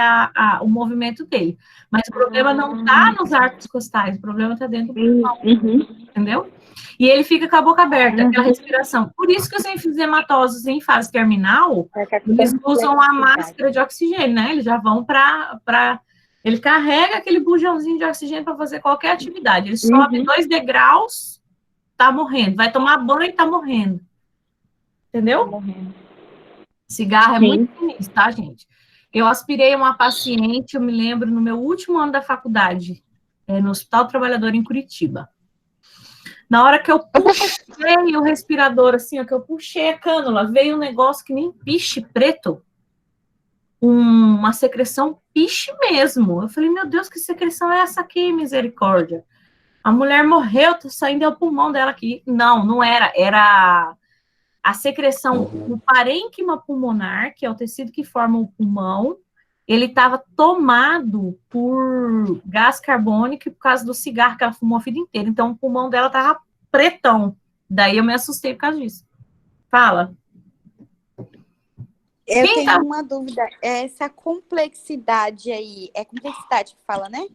o movimento dele. Mas o problema não está nos arcos costais, o problema está dentro do pulmão, entendeu? E ele fica com a boca aberta, aquela respiração. Por isso que os enfisematosos em fase terminal, eles usam a máscara de oxigênio, né? Eles já vão para ele carrega aquele bujãozinho de oxigênio para fazer qualquer atividade. Ele sobe 2 degraus, tá morrendo. Vai tomar banho, tá morrendo. Entendeu? Morrendo. Cigarro é muito sinistro, tá, gente? Eu aspirei uma paciente, eu me lembro, no meu último ano da faculdade, no Hospital Trabalhador em Curitiba. Na hora que eu puxei o respirador, assim, ó, que eu puxei a cânula, veio um negócio que nem piche preto. Uma secreção piche mesmo. Eu falei, meu Deus, que secreção é essa aqui, misericórdia? A mulher morreu, tá saindo o pulmão dela aqui. Não era. Era a secreção do parênquima pulmonar, que é o tecido que forma o pulmão. Ele estava tomado por gás carbônico por causa do cigarro que ela fumou a vida inteira. Então, o pulmão dela estava pretão. Daí eu me assustei por causa disso. Fala. Eu Quem tenho uma dúvida. Essa complexidade aí, é complexidade que fala, né?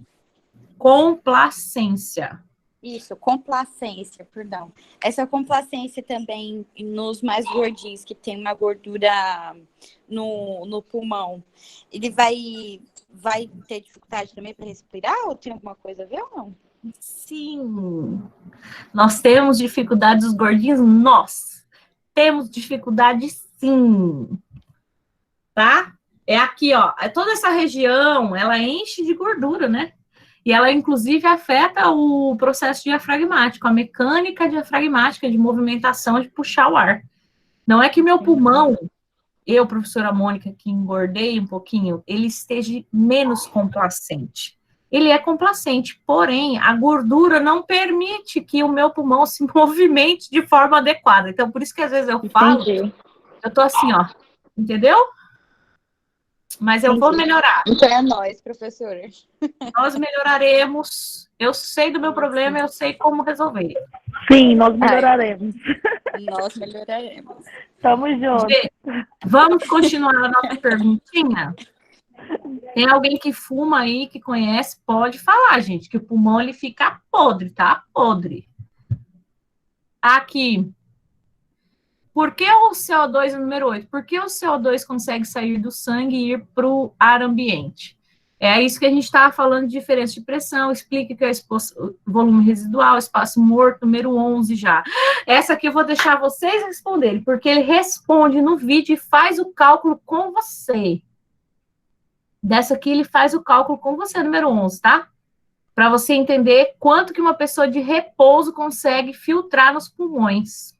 Complacência. Isso, complacência, perdão. Essa complacência também nos mais gordinhos, que tem uma gordura no pulmão, ele vai ter dificuldade também para respirar ou tem alguma coisa a ver ou não? Sim. Nós temos dificuldades, os gordinhos, nós temos dificuldade sim. Tá? É aqui, ó. Toda essa região, ela enche de gordura, né? E ela, inclusive, afeta o processo diafragmático, a mecânica diafragmática de movimentação, de puxar o ar. Não é que meu pulmão, eu, professora Mônica, que engordei um pouquinho, ele esteja menos complacente. Ele é complacente, porém, a gordura não permite que o meu pulmão se movimente de forma adequada. Então, por isso que às vezes eu falo, eu tô assim, ó, entendeu? Mas eu vou melhorar. Então é nós, professora. Nós melhoraremos. Eu sei do meu problema, eu sei como resolver. Sim, nós melhoraremos. Nós melhoraremos. Tamo junto. Gente, vamos continuar a nossa perguntinha? Tem alguém que fuma aí, que conhece, pode falar, gente, que o pulmão ele fica podre, tá? Podre. Aqui. Por que o CO2 é o número 8? Por que o CO2 consegue sair do sangue e ir para o ar ambiente? É isso que a gente estava falando de diferença de pressão, explica que é o volume residual, espaço morto, número 11 já. Essa aqui eu vou deixar vocês responderem, porque ele responde no vídeo e faz o cálculo com você. Dessa aqui ele faz o cálculo com você, número 11, tá? Para você entender quanto que uma pessoa de repouso consegue filtrar nos pulmões.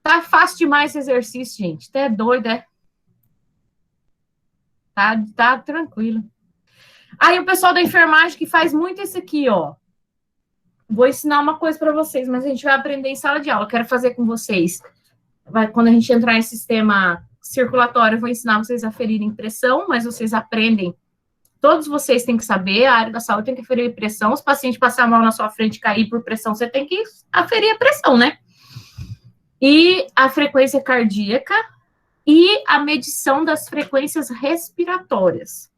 Tá fácil demais esse exercício, gente. Tá doido, é? Tá tranquilo. Aí o pessoal da enfermagem que faz muito esse aqui, ó. Vou ensinar uma coisa para vocês, mas a gente vai aprender em sala de aula. Eu quero fazer com vocês. Quando a gente entrar em sistema circulatório, eu vou ensinar vocês a aferirem pressão, mas vocês aprendem. Todos vocês têm que saber, a área da saúde tem que aferir pressão. Os pacientes passar mal na sua frente e cair por pressão, você tem que aferir a pressão, né? E a frequência cardíaca e a medição das frequências respiratórias.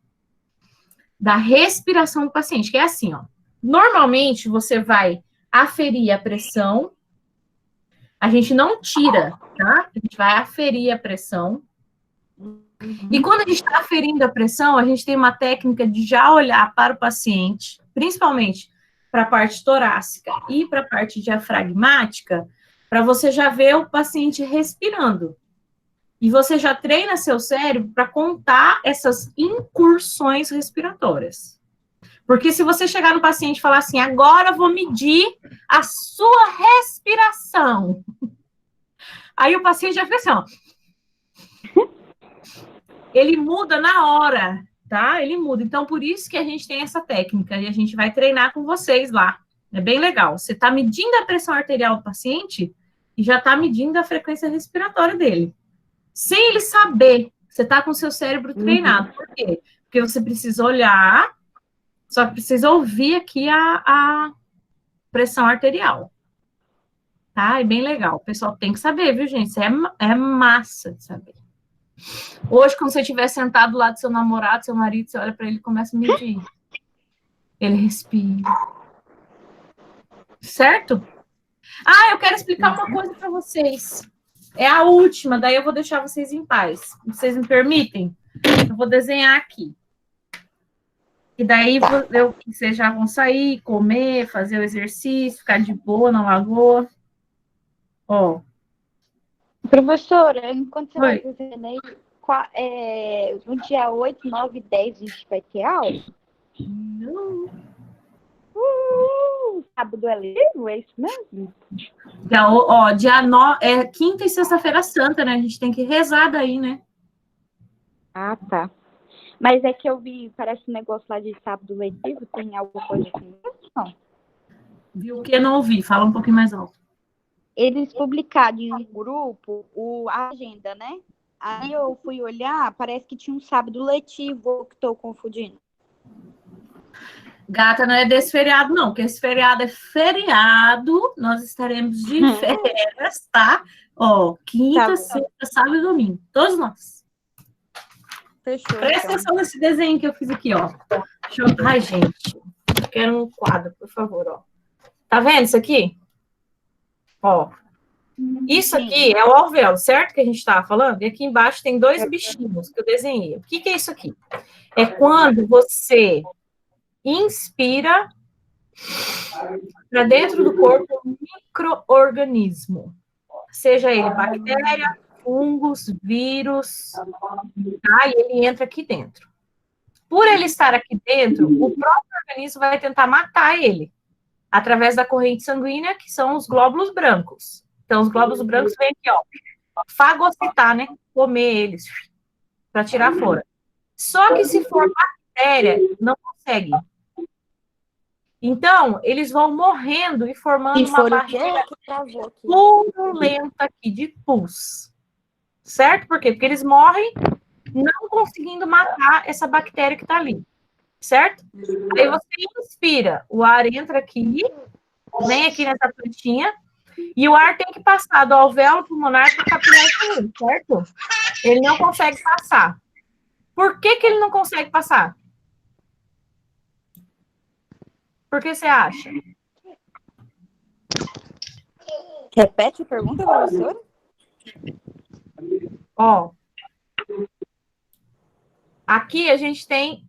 Da respiração do paciente, que é assim, ó. Normalmente, você vai aferir a pressão, a gente não tira, tá? A gente vai aferir a pressão. E quando a gente está aferindo a pressão, a gente tem uma técnica de já olhar para o paciente, principalmente para a parte torácica e para a parte diafragmática, para você já ver o paciente respirando. E você já treina seu cérebro para contar essas incursões respiratórias. Porque se você chegar no paciente e falar assim, agora eu vou medir a sua respiração. Aí o paciente já fica assim, ó. Ele muda na hora, tá? Ele muda. Então, por isso que a gente tem essa técnica. E a gente vai treinar com vocês lá. É bem legal. Você está medindo a pressão arterial do paciente e já está medindo a frequência respiratória dele. Sem ele saber, você está com o seu cérebro treinado. Por quê? Porque você precisa olhar, só que precisa ouvir aqui a pressão arterial. Tá? É bem legal. O pessoal tem que saber, viu, gente? Isso é massa de saber. Hoje, quando você estiver sentado do lado do seu namorado, seu marido, você olha para ele e começa a medir. Ele respira. Certo? Ah, eu quero explicar uma coisa para vocês. É a última, daí eu vou deixar vocês em paz. Vocês me permitem? Eu vou desenhar aqui. E daí vocês já vão sair, comer, fazer o exercício, ficar de boa na lagoa. Ó. Professora, enquanto você vai fazendo aí, no dia 8, 9 e 10 a gente vai ter aula? Não. Sábado é livre, é isso mesmo? Dia 9, é quinta e sexta-feira santa, né? A gente tem que rezar daí, né? Ah, tá. Mas é que eu vi, parece um negócio lá de sábado letivo, tem alguma coisa assim? Não. Viu o que? Eu não ouvi, fala um pouquinho mais alto. Eles publicaram em um grupo a agenda, né? Aí eu fui olhar, parece que tinha um sábado letivo, que estou confundindo. Gata, não é desse feriado, não, porque esse feriado é feriado, nós estaremos de férias, tá? Ó, quinta, sexta, sábado e domingo, todos nós. Fechou. Presta atenção nesse desenho que eu fiz aqui, ó. Ai, gente, eu quero um quadro, por favor, ó. Tá vendo isso aqui? Ó. Isso aqui é o alvéolo, certo? Que a gente estava falando? E aqui embaixo tem dois bichinhos que eu desenhei. O que é isso aqui? É quando você inspira para dentro do corpo um micro-organismo. Seja ele bactéria, fungos, vírus, tá? E ele entra aqui dentro. Por ele estar aqui dentro, o próprio organismo vai tentar matar ele, através da corrente sanguínea, que são os glóbulos brancos. Então, os glóbulos brancos vêm aqui, ó, fagocitar, né? Comer eles, para tirar fora. Só que se for bactéria, não consegue. Então, eles vão morrendo e formando uma barreira purulenta aqui de pus. Certo? Por quê? Porque eles morrem não conseguindo matar essa bactéria que está ali. Certo? Aí você inspira, o ar entra aqui, vem aqui nessa plantinha, e o ar tem que passar do alvéolo pulmonar para o capilar sanguíneo, certo? Ele não consegue passar. Por que ele não consegue passar? Por que você acha? Repete a pergunta, professora? Ó, aqui a gente tem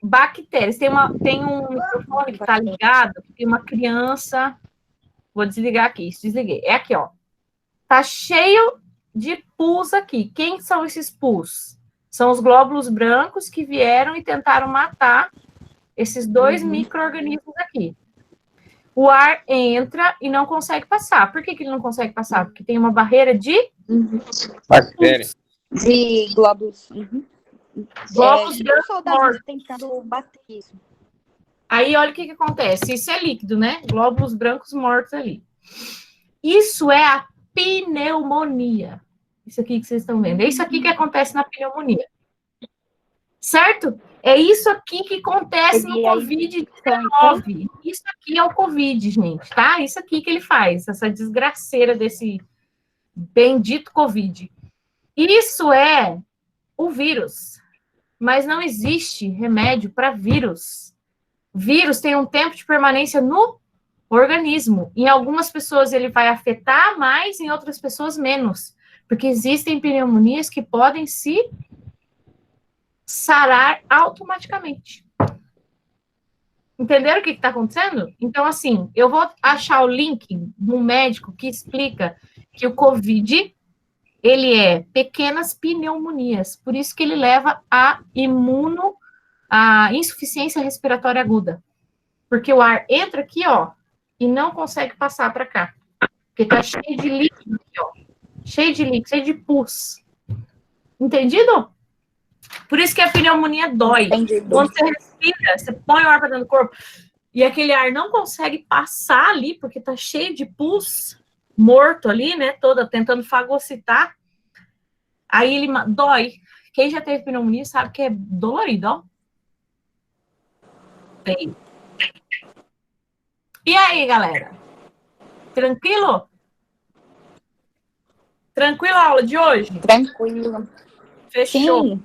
bactérias. Tem um microfone que está ligado, tem uma criança. Vou desligar aqui, desliguei. É aqui, ó. Tá cheio de pus aqui. Quem são esses pus? São os glóbulos brancos que vieram e tentaram matar esses dois micro-organismos aqui. O ar entra e não consegue passar. Por que ele não consegue passar? Porque tem uma barreira de bactérias. De glóbulos. Glóbulos brancos soldados mortos. tentando bater isso. Aí, olha o que acontece. Isso é líquido, né? Glóbulos brancos mortos ali. Isso é a pneumonia. Isso aqui que vocês estão vendo. É isso aqui que acontece na pneumonia. Certo? É isso aqui que acontece no Covid-19. Isso aqui é o Covid, gente, tá? Isso aqui que ele faz, essa desgraceira desse bendito Covid. Isso é o vírus. Mas não existe remédio para vírus. Vírus tem um tempo de permanência no organismo. Em algumas pessoas ele vai afetar mais, em outras pessoas menos. Porque existem pneumonias que podem se sarar automaticamente. Entenderam o que está acontecendo? Então, assim, eu vou achar o link de um médico que explica que o COVID, ele é pequenas pneumonias, por isso que ele leva a insuficiência respiratória aguda. Porque o ar entra aqui, ó, e não consegue passar para cá. Porque tá cheio de líquido aqui, ó. Cheio de líquido, cheio de pus. Entendido? Por isso que a pneumonia dói. Entendido. Quando você respira, você põe o ar para dentro do corpo, e aquele ar não consegue passar ali, porque tá cheio de pus morto ali, né? Toda tentando fagocitar. Aí ele dói. Quem já teve pneumonia sabe que é dolorido, ó. Bem. E aí, galera? Tranquilo? Tranquilo a aula de hoje? Tranquilo. Fechou. Sim.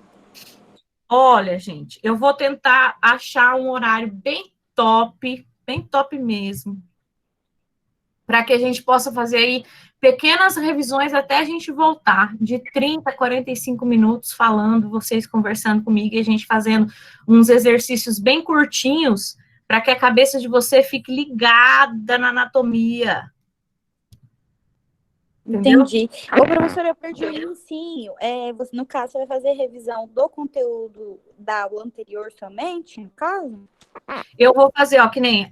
Olha, gente, eu vou tentar achar um horário bem top mesmo, para que a gente possa fazer aí pequenas revisões até a gente voltar, de 30 a 45 minutos falando, vocês conversando comigo e a gente fazendo uns exercícios bem curtinhos, para que a cabeça de você fique ligada na anatomia. Entendeu? Entendi. Ô, professora, eu perdi o inicinho. Você, no caso, você vai fazer revisão do conteúdo da aula anterior somente, no caso? Eu vou fazer, ó, que nem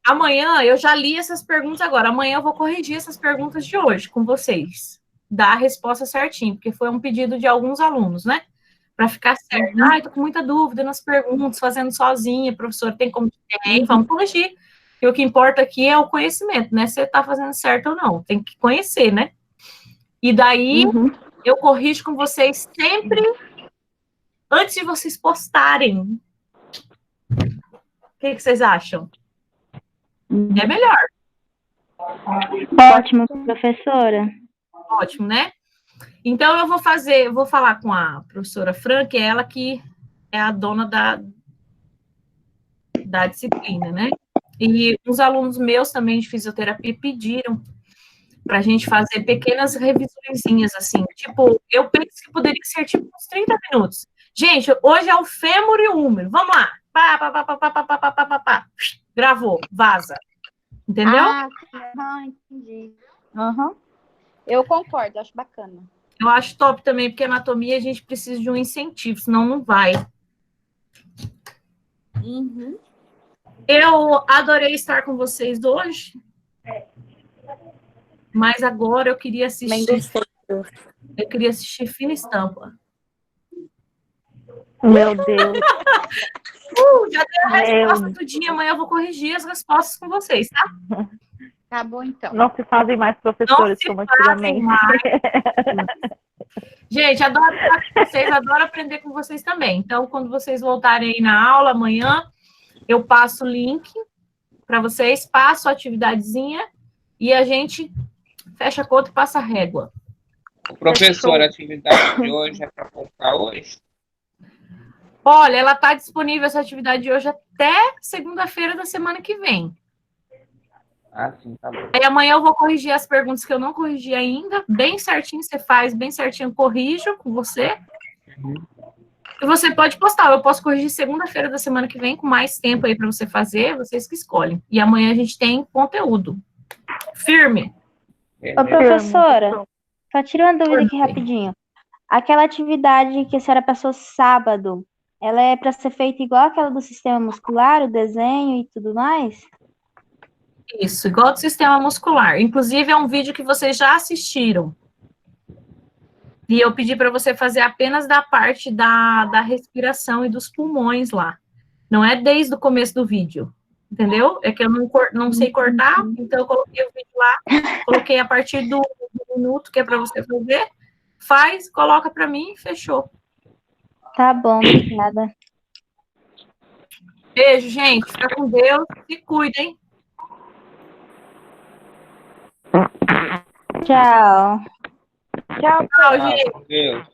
amanhã eu já li essas perguntas agora. Amanhã eu vou corrigir essas perguntas de hoje com vocês. Dar a resposta certinho, porque foi um pedido de alguns alunos, né? Para ficar certo. Ai, tô com muita dúvida nas perguntas, fazendo sozinha, professor, tem como tem? Vamos corrigir. E o que importa aqui é o conhecimento, né? Se você tá fazendo certo ou não. Tem que conhecer, né? E daí eu corrijo com vocês sempre antes de vocês postarem. O que vocês acham? É melhor. Ótimo, professora. Ótimo, né? Então, eu vou falar com a professora Fran, que é ela que é a dona da disciplina, né? E os alunos meus também de fisioterapia pediram para a gente fazer pequenas revisõezinhas, assim. Tipo, eu penso que poderia ser tipo uns 30 minutos. Gente, hoje é o fêmur e o húmero. Vamos lá. Pá, pá, pá, pá, pá, pá, pá, pá, pá, pá. Gravou, vaza. Entendeu? Ah, entendi. Eu concordo, acho bacana. Eu acho top também, porque anatomia a gente precisa de um incentivo, senão não vai. Uhum. Eu adorei estar com vocês hoje, mas agora eu queria assistir. Eu queria assistir Fina Estampa. Meu Deus. Já dei a resposta do dia, amanhã eu vou corrigir as respostas com vocês, tá? Tá bom, então. Não se fazem mais professores como antigamente. Gente, adoro estar com vocês, adoro aprender com vocês também. Então, quando vocês voltarem aí na aula amanhã, eu passo o link para vocês, passo a atividadezinha e a gente fecha a conta e passa a régua. Professor, a atividade de hoje é para comprar hoje? Olha, ela está disponível, essa atividade de hoje, até segunda-feira da semana que vem. Ah, sim, tá bom. Aí amanhã eu vou corrigir as perguntas que eu não corrigi ainda, bem certinho, você faz, bem certinho, eu corrijo com você. E você pode postar, eu posso corrigir segunda-feira da semana que vem, com mais tempo aí para você fazer, vocês que escolhem. E amanhã a gente tem conteúdo. Firme. Ô, professora, só tira uma dúvida aqui rapidinho. Aquela atividade que a senhora passou sábado, ela é para ser feita igual aquela do sistema muscular, o desenho e tudo mais? Isso, igual do sistema muscular. Inclusive, é um vídeo que vocês já assistiram. E eu pedi para você fazer apenas da parte da respiração e dos pulmões lá. Não é desde o começo do vídeo, entendeu? É que eu não sei cortar, então eu coloquei o vídeo lá, coloquei a partir do minuto que é para você fazer, faz, coloca para mim e fechou. Tá bom, obrigada. Beijo, gente. Fica com Deus. Se cuidem. Tchau. Tchau, Tchau, gente. Deus.